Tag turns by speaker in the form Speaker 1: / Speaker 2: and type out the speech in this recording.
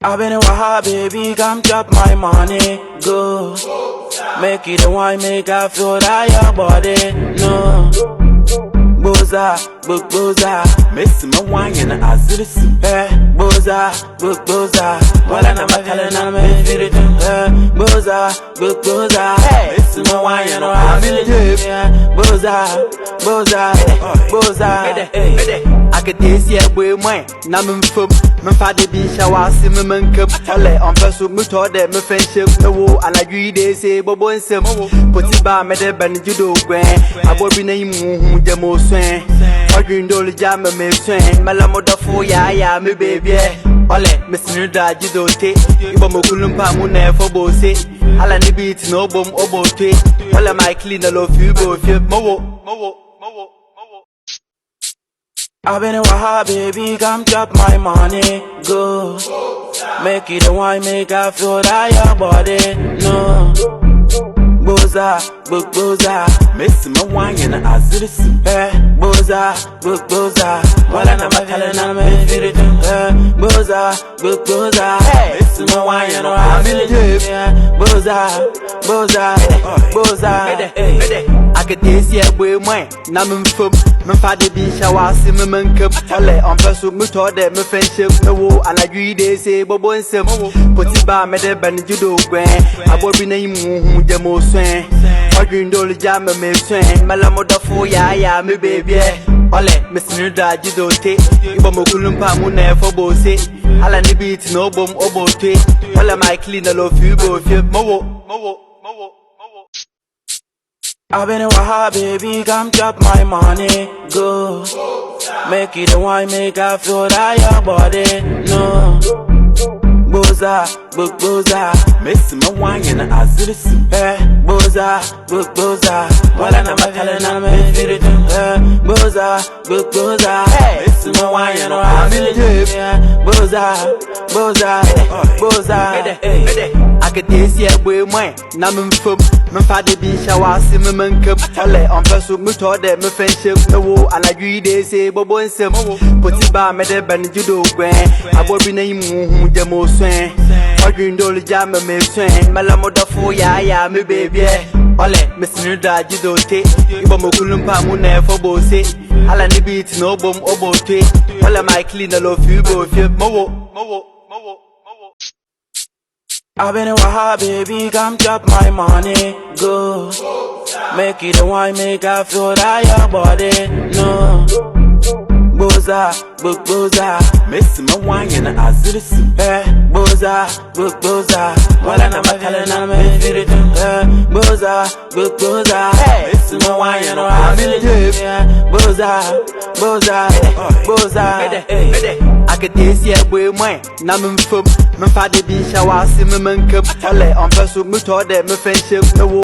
Speaker 1: I've been in Waha, baby, come chop my money, go. Make it a wine, make I feel that your body, no. Boza, boza, miss my wine and I see the soup. Boza, boza, well I'm telling I'm a video. Boza, miss my wine and I see the boza,
Speaker 2: I could taste ya with mine, Naman Fub, my father be shower, Simon Cup, Tale, on Pesu Mutor, my friendship, no war, and I agree they say, Bobo and Sim, put it by Medeb and Judo Grand, I will be named the most swing, or green dolly jam and me swing, Malamoda for ya, me baby, Ole, Miss Nuda, Judo take, Ibomokulumpa Mune for Bose, Alani beat no bomb obo take, Ole my clean a low few go, Mowo.
Speaker 1: I've been in Waha, baby, come chop my money, go. Make it a wine, make I feel that your body, no. Boza, miss my wine and I see the soup. Boza, well I'm telling I'm a video. Boza, miss my wine and I see the Boza.
Speaker 2: I could taste ya with mine, Naman Fub, my father be shower, Simon Cup, Tale, on Pesu Mutor, my friendship, no war, and I agree they say, Bobo and Sim, put it by Medeb and Judo Grand, I will be named the most swing, or green dolly jam and me swing, Malamoda for ya, me baby, Ole, Miss Nuda, Judo take, Ibomokulumpa Mune for Bose, Alani beat no bomb obo take, Ole my clean a low few go, Mowo.
Speaker 1: I've been in Waha, baby, come chop my money, go. Make it a wine, make I feel that your body, no. Boza, miss my wine and I see the soup. Boza, well I'm telling I'm a video. Boza, miss my wine and I see the
Speaker 2: I could taste ya with mine, Naman Fub, my father be shower, Simon Cup, Tale, on Pesu Mutor, my friendship, no war, and I agree they say, Bobo and Sim, put it by Medeb and Judo Grand, I will be named the most swing, or green dolly jam and me swing, Malamoda for ya, me baby, Ole, Miss Nuda, Judo take, Ibomokulumpa Mune for Bose, Alani beat no bomb obo take, Ole my clean a low few go, Mowo.
Speaker 1: I've been in Waha, baby, come chop my money, go. Make it a wine, make I feel that your body, no. Boza, miss my wine and I see the soup. Boza, well I'm telling I'm a video. Boza, miss my wine and I see the Boza.
Speaker 2: I could taste ya with mine, Naman Fub, my father be shower, Simon Cup, Tale, on Pesu Mutor, my friendship, no war.